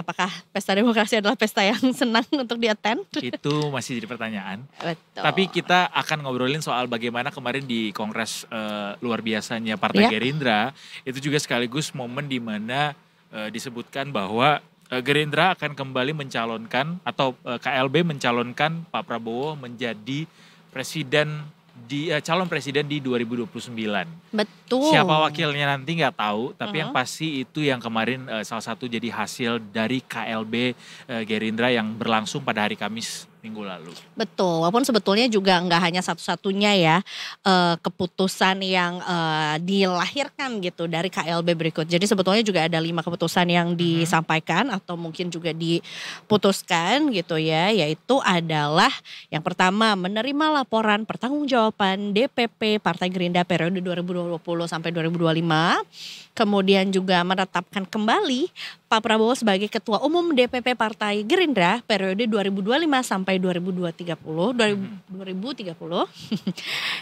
apakah pesta demokrasi adalah pesta yang senang untuk di-attend? Itu masih jadi pertanyaan. Betul. Tapi kita akan ngobrolin soal bagaimana kemarin di kongres luar biasanya Partai Gerindra. Itu juga sekaligus momen di mana disebutkan bahwa Gerindra akan kembali mencalonkan atau KLB mencalonkan Pak Prabowo menjadi calon presiden di 2029. Betul. Siapa wakilnya nanti nggak tahu, tapi yang pasti itu yang kemarin salah satu jadi hasil dari KLB Gerindra yang berlangsung pada hari Kamis minggu lalu. Betul, walaupun sebetulnya juga nggak hanya satu-satunya ya keputusan yang dilahirkan gitu dari KLB berikut. Jadi sebetulnya juga ada 5 keputusan yang disampaikan atau mungkin juga diputuskan gitu ya. Yaitu adalah yang pertama menerima laporan pertanggungjawaban DPP Partai Gerindra periode 2020 sampai 2025. Kemudian juga menetapkan kembali Pak Prabowo sebagai Ketua Umum DPP Partai Gerindra periode 2025 sampai 2030.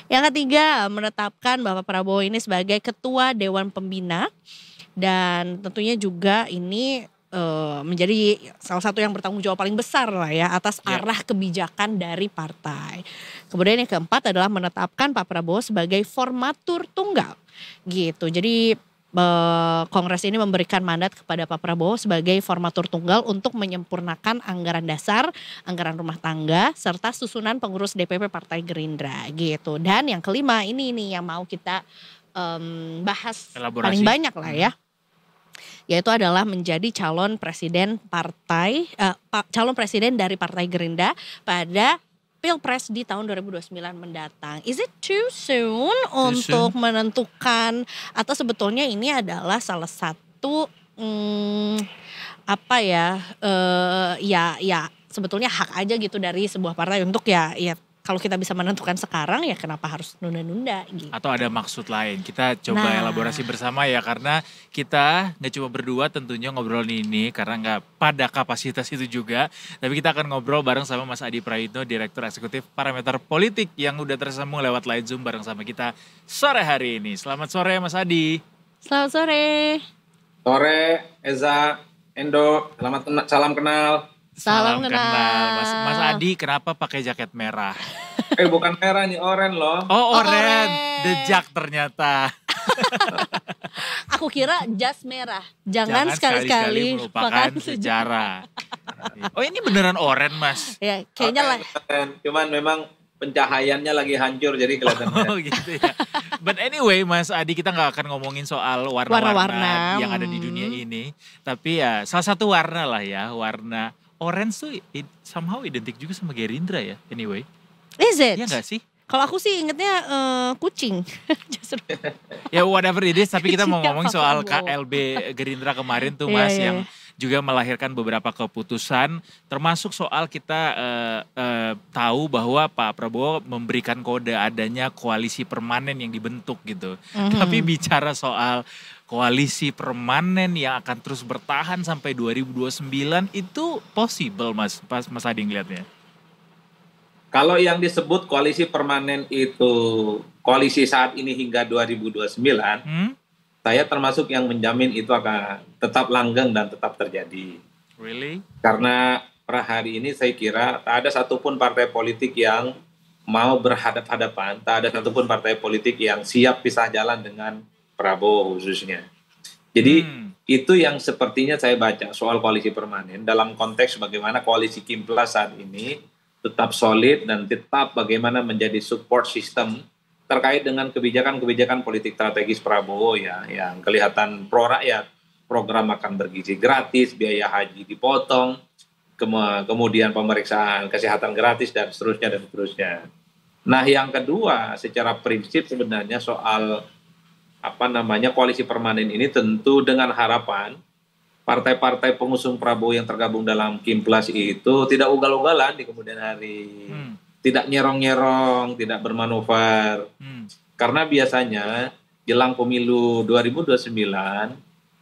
Yang ketiga, menetapkan Bapak Prabowo ini sebagai Ketua Dewan Pembina dan tentunya juga ini menjadi salah satu yang bertanggung jawab paling besar lah ya atas arah kebijakan dari partai. Kemudian yang keempat adalah menetapkan Pak Prabowo sebagai formatur tunggal gitu. Jadi Kongres ini memberikan mandat kepada Pak Prabowo sebagai formatur tunggal untuk menyempurnakan anggaran dasar, anggaran rumah tangga, serta susunan pengurus DPP Partai Gerindra gitu. Dan yang kelima ini nih yang mau kita bahas paling banyak lah ya. Yaitu adalah menjadi calon presiden dari Partai Gerindra pada Pilpres di tahun 2029 mendatang. Is it too soon untuk menentukan atau sebetulnya ini adalah salah satu sebetulnya hak aja gitu dari sebuah partai untuk ya kalau kita bisa menentukan sekarang ya kenapa harus nunda-nunda gitu. Atau ada maksud lain, kita coba elaborasi bersama ya karena kita gak cuma berdua tentunya ngobrol ini karena gak pada kapasitas itu juga. Tapi kita akan ngobrol bareng sama Mas Adi Prayitno, Direktur Eksekutif Parameter Politik yang udah tersambung lewat live Zoom bareng sama kita sore hari ini. Selamat sore Mas Adi. Selamat sore. Sore Eza, Endo, salam kenal. Salam kenal. Mas Adi kenapa pakai jaket merah? Bukan merah nih, oranye loh. Oh oranye, The Jack ternyata. Aku kira jas merah. Jangan sekali-sekali melupakan sejarah. Oh ini beneran oranye Mas? Ya kayaknya lah. Cuman memang pencahayaannya lagi hancur jadi kelihatan. Oh gitu ya. But anyway Mas Adi kita gak akan ngomongin soal warna-warna yang ada di dunia ini. Tapi ya salah satu warna lah ya, warna orange tuh somehow identik juga sama Gerindra ya, anyway. Is it? Iya gak sih? Kalau aku sih ingetnya kucing. Ya whatever it is, tapi kita mau ngomong soal KLB Gerindra kemarin tuh Mas yang juga melahirkan beberapa keputusan. Termasuk soal kita tahu bahwa Pak Prabowo memberikan kode adanya koalisi permanen yang dibentuk gitu. Tapi bicara soal koalisi permanen yang akan terus bertahan sampai 2029 itu possible Mas Adi ngeliatnya? Kalau yang disebut koalisi permanen itu koalisi saat ini hingga 2029, saya termasuk yang menjamin itu akan tetap langgeng dan tetap terjadi. Really? Karena per hari ini saya kira tak ada satupun partai politik yang mau berhadap-hadapan, tak ada satupun partai politik yang siap pisah jalan dengan Prabowo khususnya. Jadi itu yang sepertinya saya baca soal koalisi permanen dalam konteks bagaimana koalisi Kimplas saat ini tetap solid dan tetap bagaimana menjadi support system terkait dengan kebijakan-kebijakan politik strategis Prabowo ya yang kelihatan pro rakyat, program makan bergizi gratis, biaya haji dipotong, kemudian pemeriksaan kesehatan gratis dan seterusnya. Nah yang kedua secara prinsip sebenarnya soal koalisi permanen ini tentu dengan harapan partai-partai pengusung Prabowo yang tergabung dalam Kimplas itu tidak ugal-ugalan di kemudian hari, tidak nyerong-nyerong, tidak bermanuver. Karena biasanya jelang pemilu 2029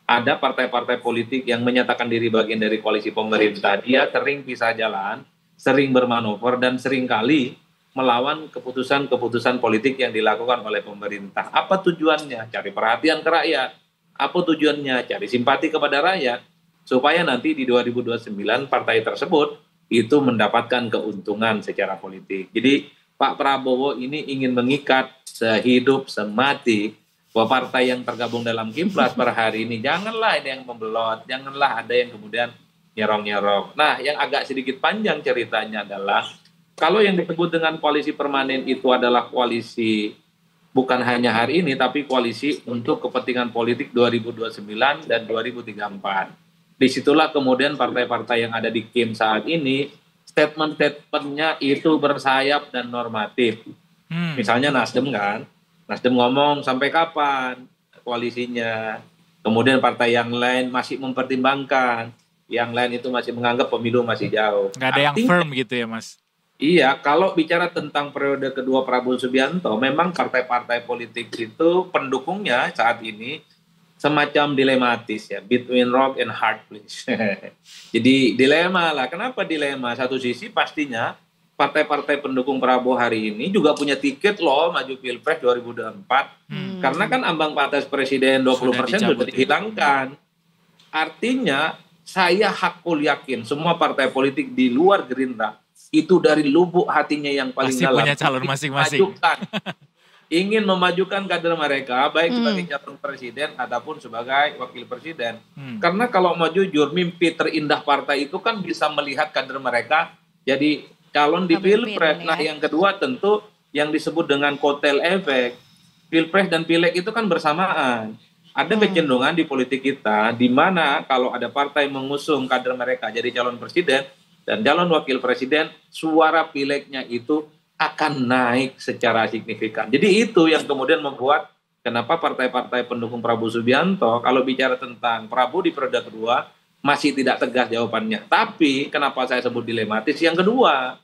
ada partai-partai politik yang menyatakan diri bagian dari koalisi pemerintah. Dia sering pisah jalan, sering bermanuver dan seringkali melawan keputusan-keputusan politik yang dilakukan oleh pemerintah. Apa tujuannya? Cari perhatian ke rakyat. Apa tujuannya? Cari simpati kepada rakyat. supaya nanti di 2029 partai tersebut itu mendapatkan keuntungan secara politik. Jadi Pak Prabowo ini ingin mengikat sehidup semati bahwa partai yang tergabung dalam Kimplas per hari ini janganlah ada yang membelot, janganlah ada yang kemudian nyerong-nyerong. Nah, yang agak sedikit panjang ceritanya adalah kalau yang disebut dengan koalisi permanen itu adalah koalisi bukan hanya hari ini, tapi koalisi untuk kepentingan politik 2029 dan 2034. Disitulah kemudian partai-partai yang ada di Kim saat ini, statement-statementnya itu bersayap dan normatif. Misalnya Nasdem kan, Nasdem ngomong sampai kapan koalisinya, kemudian partai yang lain masih mempertimbangkan, yang lain itu masih menganggap pemilu masih jauh. Nggak ada yang firm gitu ya Mas? Iya, kalau bicara tentang periode kedua Prabowo Subianto, memang partai-partai politik itu pendukungnya saat ini semacam dilematis ya, between rock and hard place. Jadi dilema lah, kenapa dilema? Satu sisi pastinya partai-partai pendukung Prabowo hari ini juga punya tiket loh maju Pilpres 2024. Karena kan ambang batas presiden 20% sudah dihilangkan. Artinya saya hakul yakin semua partai politik di luar Gerindra itu dari lubuk hatinya yang paling pasti dalam punya calon masing-masing. Ingin memajukan kader mereka baik sebagai calon presiden ataupun sebagai wakil presiden. Karena kalau mau jujur, mimpi terindah partai itu kan bisa melihat kader mereka jadi calon di Pilpres. Nah, yang kedua tentu yang disebut dengan kotel efek. Pilpres dan Pileg itu kan bersamaan. Ada kecenderungan di politik kita di mana kalau ada partai mengusung kader mereka jadi calon presiden dan calon wakil presiden, suara Pilegnya itu akan naik secara signifikan. Jadi itu yang kemudian membuat kenapa partai-partai pendukung Prabowo Subianto kalau bicara tentang Prabowo di periode kedua masih tidak tegas jawabannya. Tapi kenapa saya sebut dilematis? Yang kedua,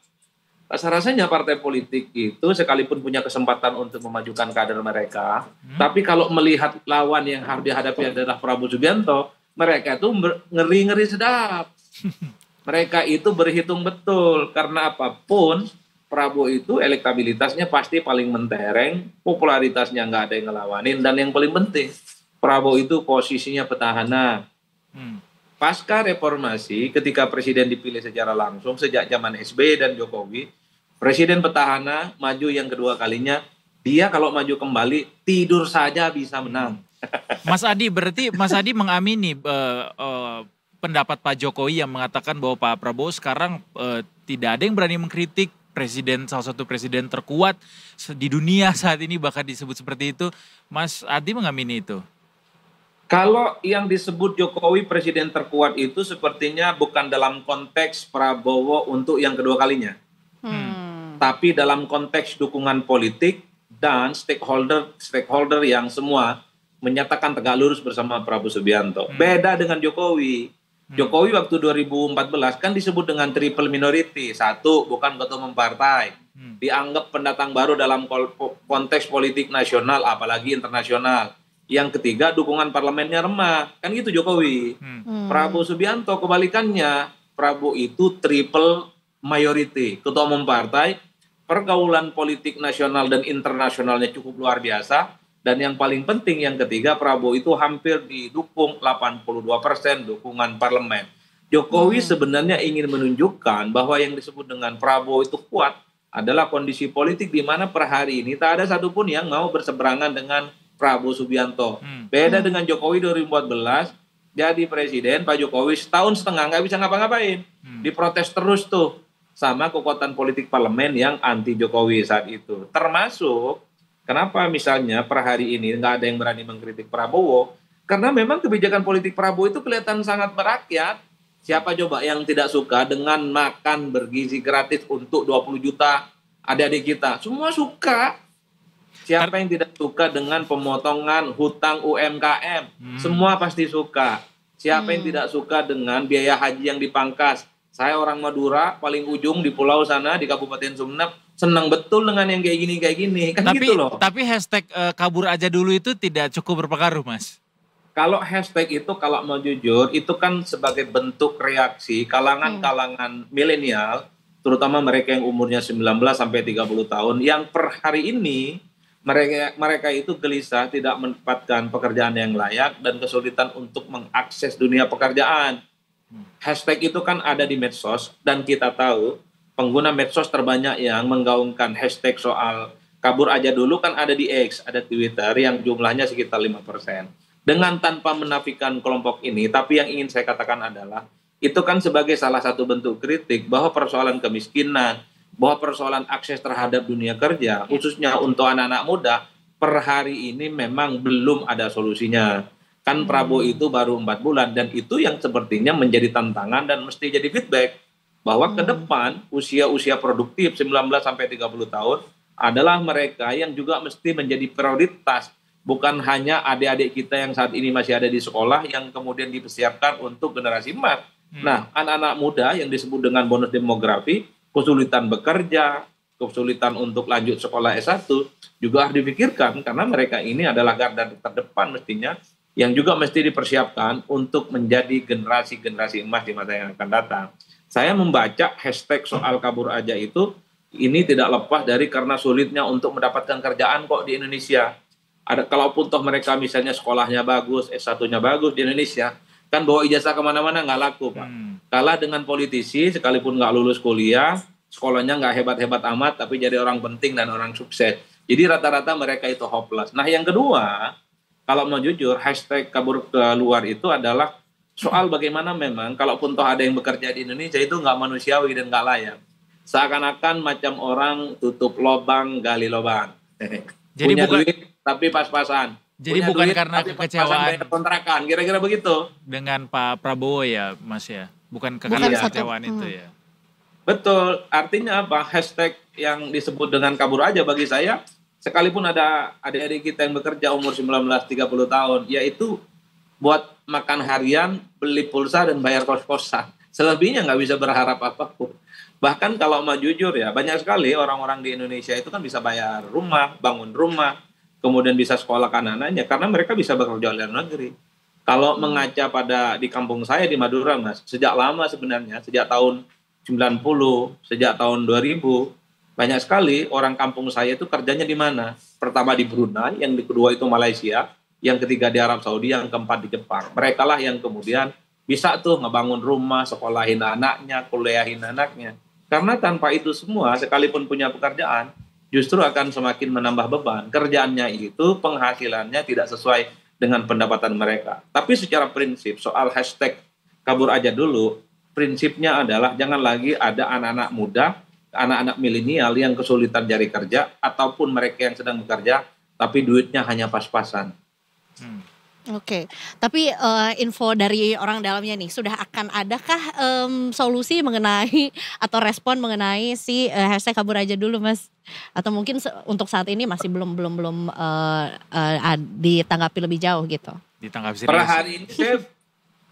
rasa-rasanya partai politik itu sekalipun punya kesempatan untuk memajukan kader mereka, tapi kalau melihat lawan yang harus dihadapi adalah Prabowo Subianto, mereka itu ngeri-ngeri sedap. Mereka itu berhitung betul, karena apapun Prabowo itu elektabilitasnya pasti paling mentereng, popularitasnya nggak ada yang ngelawanin, dan yang paling penting Prabowo itu posisinya petahana. Pasca reformasi, ketika presiden dipilih secara langsung sejak zaman SBY dan Jokowi, presiden petahana maju yang kedua kalinya, dia kalau maju kembali tidur saja bisa menang. Mas Adi, berarti Mas Adi mengamini pendapat Pak Jokowi yang mengatakan bahwa Pak Prabowo sekarang tidak ada yang berani mengkritik presiden, salah satu presiden terkuat di dunia saat ini, bahkan disebut seperti itu. Mas Adi mengamini itu? Kalau yang disebut Jokowi presiden terkuat itu sepertinya bukan dalam konteks Prabowo untuk yang kedua kalinya. Tapi dalam konteks dukungan politik dan stakeholder yang semua menyatakan tegak lurus bersama Prabowo Subianto. Beda dengan Jokowi. Jokowi waktu 2014 kan disebut dengan triple minority. Satu, bukan ketua umum partai. Dianggap pendatang baru dalam konteks politik nasional apalagi internasional. Yang ketiga, dukungan parlemennya remah. Kan gitu Jokowi. Prabowo Subianto kebalikannya. Prabowo itu triple majority. Ketua umum partai, pergaulan politik nasional dan internasionalnya cukup luar biasa. Dan yang paling penting yang ketiga, Prabowo itu hampir didukung 82% dukungan parlemen. Jokowi sebenarnya ingin menunjukkan bahwa yang disebut dengan Prabowo itu kuat adalah kondisi politik di mana per hari ini tak ada satupun yang mau berseberangan dengan Prabowo Subianto. Beda dengan Jokowi 2014, jadi presiden Pak Jokowi setahun setengah nggak bisa ngapa-ngapain. Diprotes terus tuh sama kekuatan politik parlemen yang anti Jokowi saat itu. Termasuk kenapa misalnya per hari ini nggak ada yang berani mengkritik Prabowo, karena memang kebijakan politik Prabowo itu kelihatan sangat merakyat. Siapa coba yang tidak suka dengan makan bergizi gratis untuk 20 juta adik-adik kita? Semua suka. Siapa yang tidak suka dengan pemotongan hutang UMKM? Semua pasti suka. Siapa yang tidak suka dengan biaya haji yang dipangkas? Saya orang Madura, paling ujung di pulau sana, di Kabupaten Sumeneb, senang betul dengan yang kayak gini. Kan gitu loh. Tapi hashtag kabur aja dulu itu tidak cukup berpengaruh, Mas? Kalau hashtag itu, kalau mau jujur, itu kan sebagai bentuk reaksi kalangan-kalangan milenial, terutama mereka yang umurnya 19 sampai 30 tahun, yang per hari ini mereka itu gelisah, tidak mendapatkan pekerjaan yang layak dan kesulitan untuk mengakses dunia pekerjaan. Hashtag itu kan ada di medsos dan kita tahu pengguna medsos terbanyak yang menggaungkan hashtag soal kabur aja dulu kan ada di X, ada Twitter yang jumlahnya sekitar 5%. Dengan tanpa menafikan kelompok ini, tapi yang ingin saya katakan adalah itu kan sebagai salah satu bentuk kritik bahwa persoalan kemiskinan, bahwa persoalan akses terhadap dunia kerja, khususnya untuk anak-anak muda, per hari ini memang belum ada solusinya. Kan Prabowo itu baru 4 bulan dan itu yang sepertinya menjadi tantangan dan mesti jadi feedback bahwa ke depan usia-usia produktif 19 sampai 30 tahun adalah mereka yang juga mesti menjadi prioritas, bukan hanya adik-adik kita yang saat ini masih ada di sekolah yang kemudian dipersiapkan untuk generasi emas. Nah, anak-anak muda yang disebut dengan bonus demografi, kesulitan bekerja, kesulitan untuk lanjut sekolah S1 juga harus dipikirkan karena mereka ini adalah garda terdepan mestinya yang juga mesti dipersiapkan untuk menjadi generasi-generasi emas di masa yang akan datang. Saya membaca hashtag soal kabur aja itu, ini tidak lepas dari karena sulitnya untuk mendapatkan kerjaan kok di Indonesia. Kalaupun toh mereka misalnya sekolahnya bagus, S1-nya bagus di Indonesia, kan bawa ijazah kemana-mana nggak laku, Pak. Kalah dengan politisi, sekalipun nggak lulus kuliah, sekolahnya nggak hebat-hebat amat, tapi jadi orang penting dan orang sukses. Jadi rata-rata mereka itu hopeless. Nah yang kedua, kalau mau jujur, hashtag kabur keluar itu adalah soal bagaimana memang kalaupun toh ada yang bekerja di Indonesia itu nggak manusiawi dan nggak layak. Seakan-akan macam orang tutup lobang, gali lobang. Jadi punya bukan, duit tapi pas-pasan. jadi Punya bukan duit, karena tapi pas-pasan kekecewaan bayar kontrakan, kira-kira begitu. dengan Pak Prabowo ya Mas ya, bukan Bukan karena satu. kekecewaan itu ya. Betul, artinya apa? Hashtag yang disebut dengan kabur aja bagi saya, sekalipun ada adik-adik kita yang bekerja umur 19-30 tahun, yaitu buat makan harian, beli pulsa, dan bayar kos-kosan. Selebihnya nggak bisa berharap apapun. Bahkan kalau mau jujur ya, banyak sekali orang-orang di Indonesia itu kan bisa bayar rumah, bangun rumah, kemudian bisa sekolah anak-anaknya, karena mereka bisa bekerja di luar negeri. Kalau mengaca pada di kampung saya di Madura, Mas, sejak lama sebenarnya, sejak tahun 90, sejak tahun 2000, banyak sekali orang kampung saya itu kerjanya di mana? Pertama di Brunei, yang kedua itu Malaysia, yang ketiga di Arab Saudi, yang keempat di Jepang. Mereka lah yang kemudian bisa tuh ngebangun rumah, sekolahin anaknya, kuliahin anaknya. Karena tanpa itu semua, sekalipun punya pekerjaan, justru akan semakin menambah beban. Kerjaannya itu penghasilannya tidak sesuai dengan pendapatan mereka. Tapi secara prinsip soal hashtag kabur aja dulu, prinsipnya adalah jangan lagi ada anak-anak muda, anak-anak milenial yang kesulitan cari kerja, ataupun mereka yang sedang bekerja, tapi duitnya hanya pas-pasan. Oke, tapi info dari orang dalamnya nih, sudah akan adakah solusi mengenai atau respon mengenai si hashtag kabur aja dulu, Mas? Atau mungkin untuk saat ini masih belum ditanggapi lebih jauh gitu? Ditanggapi Per serius. hari ini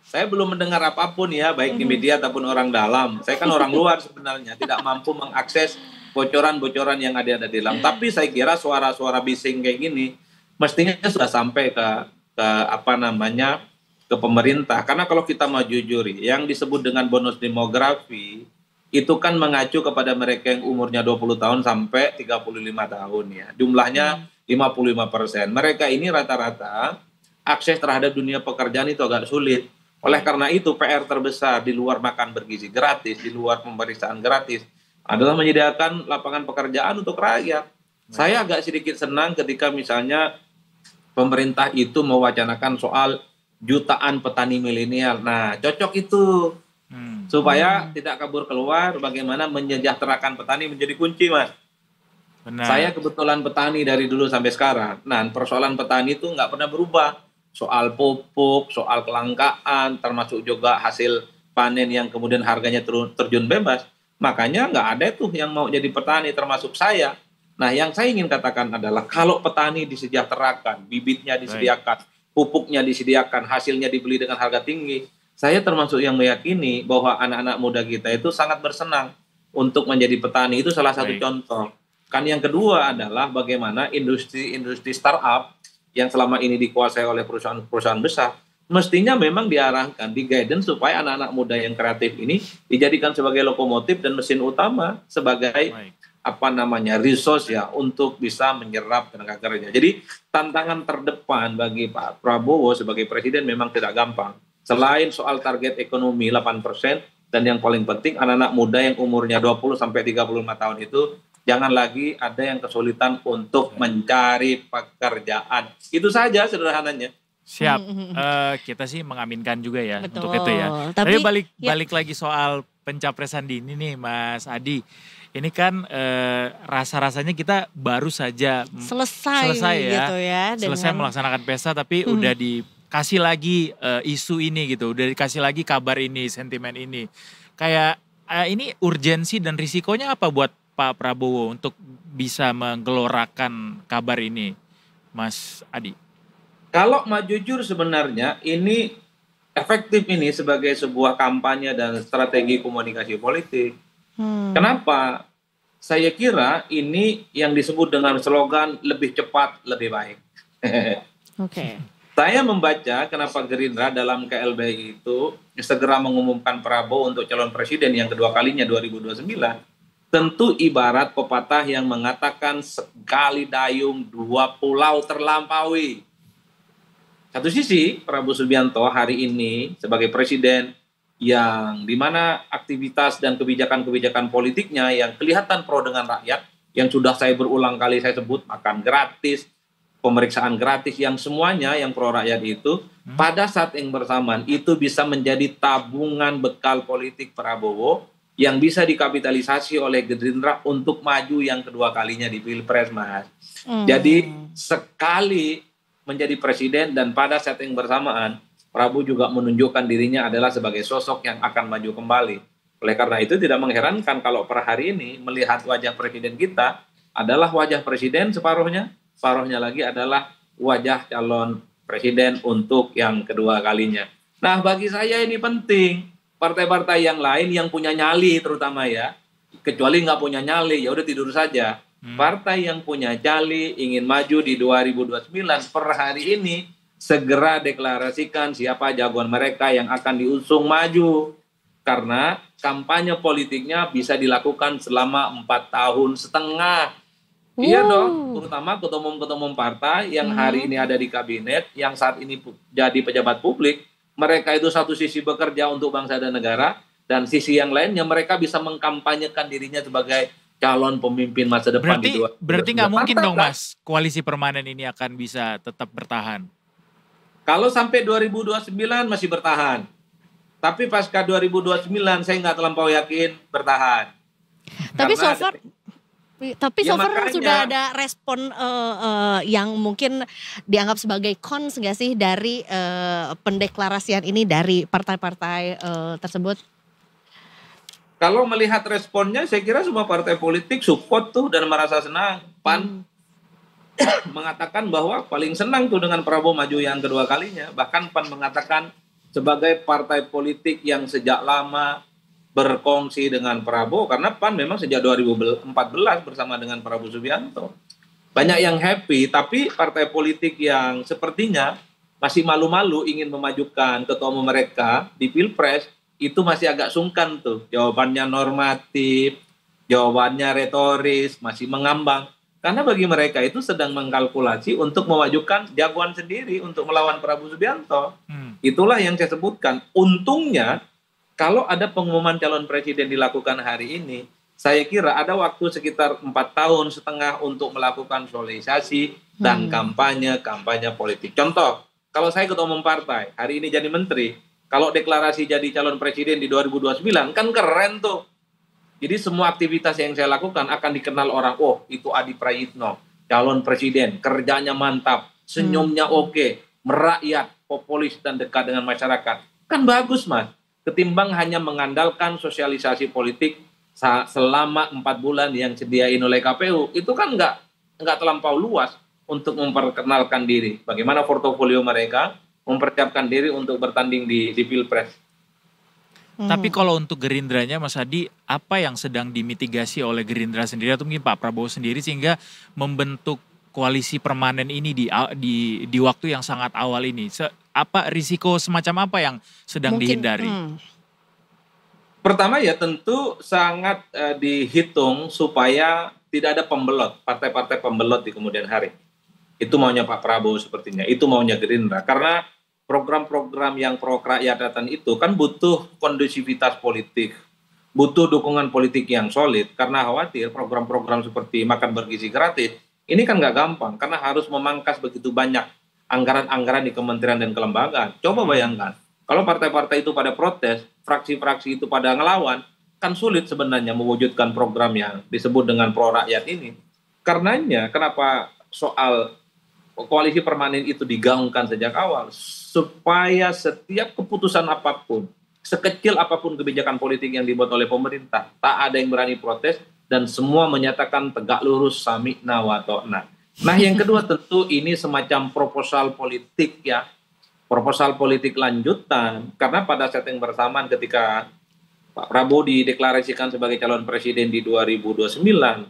saya belum mendengar apapun ya, baik di media ataupun orang dalam. Saya kan orang luar sebenarnya, tidak mampu mengakses bocoran-bocoran yang ada di dalam. Tapi saya kira suara-suara bising kayak gini mestinya sudah sampai ke pemerintah. Karena kalau kita mau jujur, yang disebut dengan bonus demografi itu kan mengacu kepada mereka yang umurnya 20 tahun sampai 35 tahun ya. Jumlahnya 55%. Mereka ini rata-rata akses terhadap dunia pekerjaan itu agak sulit. Oleh karena itu PR terbesar di luar makan bergizi gratis, di luar pemeriksaan gratis adalah menyediakan lapangan pekerjaan untuk rakyat. Saya agak sedikit senang ketika misalnya pemerintah itu mewacanakan soal jutaan petani milenial. Nah, cocok itu supaya tidak kabur keluar. Bagaimana menyejahterakan petani menjadi kunci, Mas. Benar. Saya kebetulan petani dari dulu sampai sekarang. Nah, persoalan petani itu nggak pernah berubah. Soal pupuk, soal kelangkaan, termasuk juga hasil panen yang kemudian harganya terjun bebas. Makanya nggak ada tuh yang mau jadi petani, termasuk saya. Nah, yang saya ingin katakan adalah kalau petani disejahterakan, bibitnya disediakan, pupuknya disediakan, hasilnya dibeli dengan harga tinggi, saya termasuk yang meyakini bahwa anak-anak muda kita itu sangat bersenang untuk menjadi petani. Itu salah satu contoh. Kan yang kedua adalah bagaimana industri startup yang selama ini dikuasai oleh perusahaan-perusahaan besar, mestinya memang diarahkan, di-guidance supaya anak-anak muda yang kreatif ini dijadikan sebagai lokomotif dan mesin utama sebagai resource ya untuk bisa menyerap tenaga kerja. Jadi tantangan terdepan bagi Pak Prabowo sebagai presiden memang tidak gampang. Selain soal target ekonomi 8%, dan yang paling penting anak-anak muda yang umurnya 20 sampai 35 tahun itu jangan lagi ada yang kesulitan untuk mencari pekerjaan. Itu saja sederhananya. Siap, kita sih mengaminkan juga ya Betul. untuk itu ya. Tapi balik lagi soal pencapresan dini nih Mas Adi. Ini kan rasa-rasanya kita baru saja selesai ya, gitu ya. Selesai melaksanakan pesta tapi udah dikasih lagi isu ini gitu, udah dikasih lagi kabar ini, sentimen ini. Kayak ini urgensi dan risikonya apa buat Pak Prabowo untuk bisa menggelorakan kabar ini, Mas Adi? Kalau mau jujur sebenarnya ini efektif ini sebagai sebuah kampanye dan strategi komunikasi politik. Kenapa? Saya kira ini yang disebut dengan slogan lebih cepat, lebih baik. Oke. Saya membaca kenapa Gerindra dalam KLBI itu segera mengumumkan Prabowo untuk calon presiden yang kedua kalinya 2029. Tentu ibarat pepatah yang mengatakan sekali dayung dua pulau terlampaui. Satu sisi Prabowo Subianto hari ini sebagai presiden yang dimana aktivitas dan kebijakan-kebijakan politiknya yang kelihatan pro dengan rakyat, yang sudah saya berulang kali saya sebut, makan gratis, pemeriksaan gratis, yang semuanya yang pro rakyat itu, pada saat yang bersamaan itu bisa menjadi tabungan bekal politik Prabowo yang bisa dikapitalisasi oleh Gerindra untuk maju yang kedua kalinya di Pilpres, Mas. Jadi sekali menjadi presiden dan pada saat yang bersamaan Prabowo juga menunjukkan dirinya adalah sebagai sosok yang akan maju kembali. Oleh karena itu tidak mengherankan kalau per hari ini melihat wajah presiden kita adalah wajah presiden separuhnya lagi adalah wajah calon presiden untuk yang kedua kalinya. Nah, bagi saya ini penting. Partai-partai yang lain yang punya nyali terutama ya, kecuali nggak punya nyali ya udah tidur saja. Partai yang punya nyali ingin maju di 2029 per hari ini segera deklarasikan siapa jagoan mereka yang akan diusung maju. Karena kampanye politiknya bisa dilakukan selama 4,5 tahun. Iya dong, terutama ketua-umum partai yang hari ini ada di kabinet, yang saat ini jadi pejabat publik, mereka itu satu sisi bekerja untuk bangsa dan negara, dan sisi yang lainnya mereka bisa mengkampanyekan dirinya sebagai calon pemimpin masa depan. Berarti nggak mungkin dong Mas, koalisi permanen ini akan bisa tetap bertahan? Kalau sampai 2029 masih bertahan, tapi pasca 2029 saya nggak terlampau yakin bertahan. Tapi so far sudah ada respon yang mungkin dianggap sebagai cons nggak sih dari pendeklarasian ini dari partai-partai tersebut? Kalau melihat responnya, saya kira semua partai politik support tuh dan merasa senang. PAN mengatakan bahwa paling senang tuh dengan Prabowo maju yang kedua kalinya. Bahkan PAN mengatakan sebagai partai politik yang sejak lama berkongsi dengan Prabowo, karena PAN memang sejak 2014 bersama dengan Prabowo Subianto. Banyak yang happy, tapi partai politik yang sepertinya masih malu-malu ingin memajukan ketua umum mereka di Pilpres, itu masih agak sungkan tuh. Jawabannya normatif, jawabannya retoris, masih mengambang. Karena bagi mereka itu sedang mengkalkulasi untuk memajukan jagoan sendiri untuk melawan Prabowo Subianto. Itulah yang saya sebutkan. Untungnya, kalau ada pengumuman calon presiden dilakukan hari ini, saya kira ada waktu sekitar 4,5 tahun untuk melakukan sosialisasi dan kampanye politik. Contoh, kalau saya ketua umum partai, hari ini jadi menteri, kalau deklarasi jadi calon presiden di 2029 kan keren tuh. Jadi semua aktivitas yang saya lakukan akan dikenal orang, oh itu Adi Prayitno, calon presiden, kerjanya mantap, senyumnya oke, merakyat, populis dan dekat dengan masyarakat. Kan bagus Mas, ketimbang hanya mengandalkan sosialisasi politik selama 4 bulan yang disediain oleh KPU, itu kan nggak terlampau luas untuk memperkenalkan diri. Bagaimana portofolio mereka, mempersiapkan diri untuk bertanding di Pilpres. Tapi kalau untuk Gerindranya Mas Adi, apa yang sedang dimitigasi oleh Gerindra sendiri atau mungkin Pak Prabowo sendiri sehingga membentuk koalisi permanen ini di waktu yang sangat awal ini? Apa risiko semacam apa yang sedang dihindari? Pertama ya tentu sangat dihitung supaya tidak ada pembelot, partai-partai pembelot di kemudian hari. Itu maunya Pak Prabowo sepertinya, itu maunya Gerindra. Karena program-program yang pro kerakyatan itu kan butuh kondusivitas politik, butuh dukungan politik yang solid, karena khawatir program-program seperti makan bergizi gratis ini kan nggak gampang karena harus memangkas begitu banyak anggaran-anggaran di kementerian dan kelembagaan. Coba bayangkan kalau partai-partai itu pada protes, fraksi-fraksi itu pada ngelawan, kan sulit sebenarnya mewujudkan program yang disebut dengan pro rakyat ini. Karenanya kenapa soal koalisi permanen itu digaungkan sejak awal, supaya setiap keputusan apapun, sekecil apapun kebijakan politik yang dibuat oleh pemerintah, tak ada yang berani protes dan semua menyatakan tegak lurus sami'na wa ta'na. Nah, yang kedua tentu ini semacam proposal politik ya, proposal politik lanjutan, karena pada saat yang bersamaan ketika Pak Prabowo dideklarasikan sebagai calon presiden di 2029,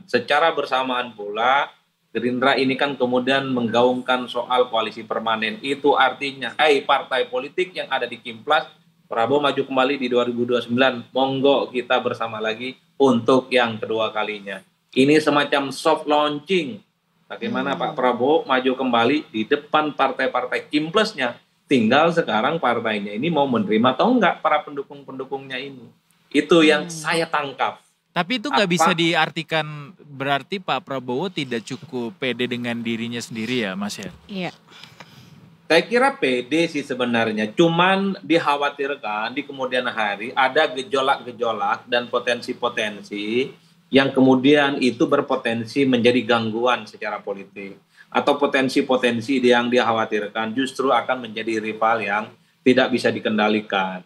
secara bersamaan pula Gerindra ini kan kemudian menggaungkan soal koalisi permanen. Itu artinya, partai politik yang ada di Kimplas, Prabowo maju kembali di 2029, monggo kita bersama lagi untuk yang kedua kalinya. Ini semacam soft launching. Bagaimana Pak Prabowo maju kembali di depan partai-partai Kimplasnya. Tinggal sekarang partainya ini mau menerima atau enggak para pendukung-pendukungnya ini. Itu yang saya tangkap. Tapi itu nggak bisa diartikan berarti Pak Prabowo tidak cukup pede dengan dirinya sendiri ya Mas ya? Iya. Saya kira pede sih sebenarnya, cuman dikhawatirkan di kemudian hari ada gejolak-gejolak dan potensi-potensi yang kemudian itu berpotensi menjadi gangguan secara politik. Atau potensi-potensi yang dikhawatirkan justru akan menjadi rival yang tidak bisa dikendalikan.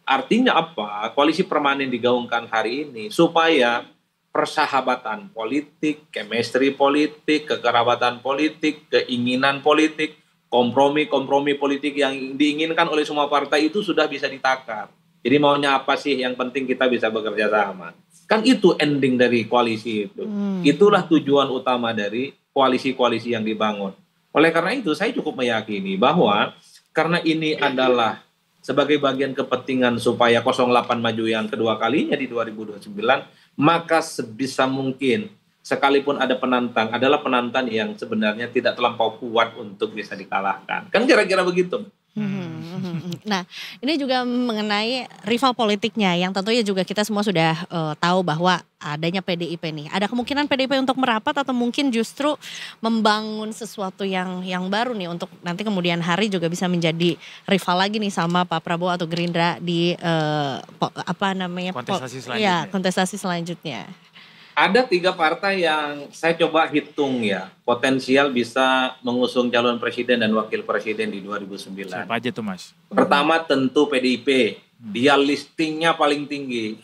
Artinya apa? Koalisi permanen digaungkan hari ini supaya persahabatan politik, chemistry politik, kekerabatan politik, keinginan politik, kompromi-kompromi politik yang diinginkan oleh semua partai itu sudah bisa ditakar. Jadi maunya apa sih? Yang penting kita bisa bekerja sama. Kan itu ending dari koalisi itu. Itulah tujuan utama dari koalisi-koalisi yang dibangun. Oleh karena itu saya cukup meyakini bahwa karena ini adalah sebagai bagian kepentingan supaya 08 maju yang kedua kalinya di 2029, maka sebisa mungkin sekalipun ada penantang, adalah penantang yang sebenarnya tidak terlampau kuat untuk bisa dikalahkan. Kan kira-kira begitu. Nah, ini juga mengenai rival politiknya yang tentunya juga kita semua sudah tahu bahwa adanya PDIP nih. Ada kemungkinan PDIP untuk merapat atau mungkin justru membangun sesuatu yang baru nih untuk nanti kemudian hari juga bisa menjadi rival lagi nih sama Pak Prabowo atau Gerindra di kontestasi selanjutnya. Ya, kontestasi selanjutnya. Ada 3 partai yang saya coba hitung ya, potensial bisa mengusung calon presiden dan wakil presiden di 2009. Siapa aja tuh Mas? Pertama tentu PDIP, dia listingnya paling tinggi.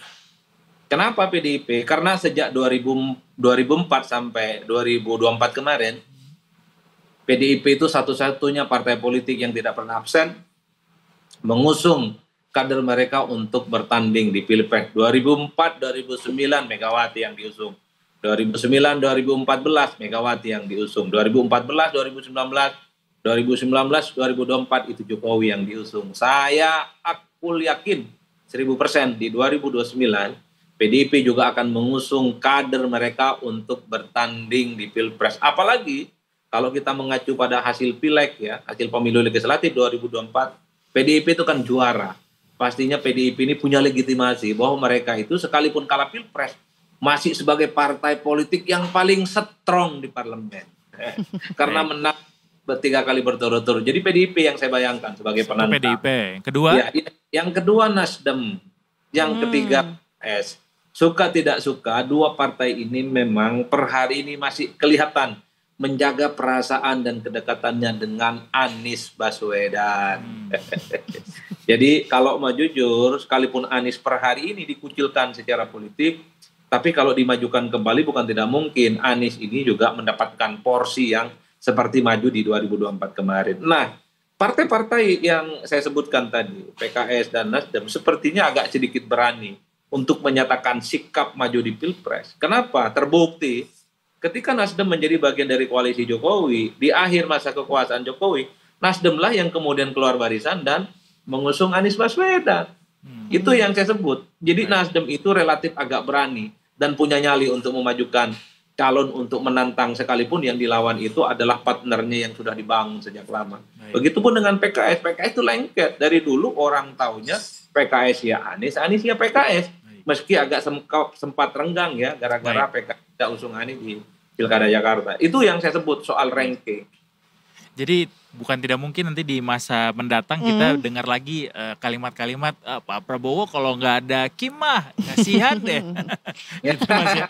Kenapa PDIP? Karena sejak 2004 sampai 2024 kemarin, PDIP itu satu-satunya partai politik yang tidak pernah absen mengusung kader mereka untuk bertanding di Pilpres 2004-2009 Megawati yang diusung, 2009-2014 Megawati yang diusung, 2014-2019, 2019-2024 itu Jokowi yang diusung. Saya yakin 1000% di 2029 PDIP juga akan mengusung kader mereka untuk bertanding di Pilpres. Apalagi kalau kita mengacu pada hasil Pileg ya, hasil pemilu legislatif 2024, PDIP itu kan juara. Pastinya PDIP ini punya legitimasi bahwa mereka itu sekalipun kalah Pilpres masih sebagai partai politik yang paling strong di parlemen. Karena menang 3 kali berturut-turut. Jadi PDIP yang saya bayangkan sebagai penantang. PDIP. Kedua? Ya, yang kedua Nasdem. Yang ketiga PS. Suka tidak suka, 2 partai ini memang per hari ini masih kelihatan menjaga perasaan dan kedekatannya dengan Anies Baswedan. Jadi kalau mau jujur, sekalipun Anies per hari ini dikucilkan secara politik, tapi kalau dimajukan kembali bukan tidak mungkin Anies ini juga mendapatkan porsi yang seperti maju di 2024 kemarin. Nah, partai-partai yang saya sebutkan tadi, PKS dan Nasdem, sepertinya agak sedikit berani untuk menyatakan sikap maju di Pilpres. Kenapa? Terbukti ketika Nasdem menjadi bagian dari koalisi Jokowi, di akhir masa kekuasaan Jokowi, Nasdemlah yang kemudian keluar barisan dan mengusung Anies Baswedan. Itu yang saya sebut. Jadi Nasdem itu relatif agak berani dan punya nyali untuk memajukan calon untuk menantang sekalipun yang dilawan itu adalah partnernya yang sudah dibangun sejak lama. Begitupun dengan PKS. PKS itu lengket. Dari dulu orang taunya PKS ya Anies, Anies ya PKS. Meski agak sempat renggang ya gara-gara PKS tidak usung Anies di Pilkada Jakarta. Itu yang saya sebut soal ranking. Jadi bukan tidak mungkin nanti di masa mendatang kita dengar lagi kalimat-kalimat Pak Prabowo kalau nggak ada Kim mah kasihan deh. Gitu Mas ya.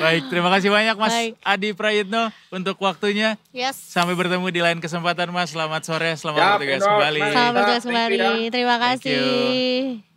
Baik, terima kasih banyak Mas Adi Prayitno untuk waktunya. Yes. Sampai bertemu di lain kesempatan Mas. Selamat sore, selamat bertugas kembali. Selamat bertugas kembali. Terima kasih.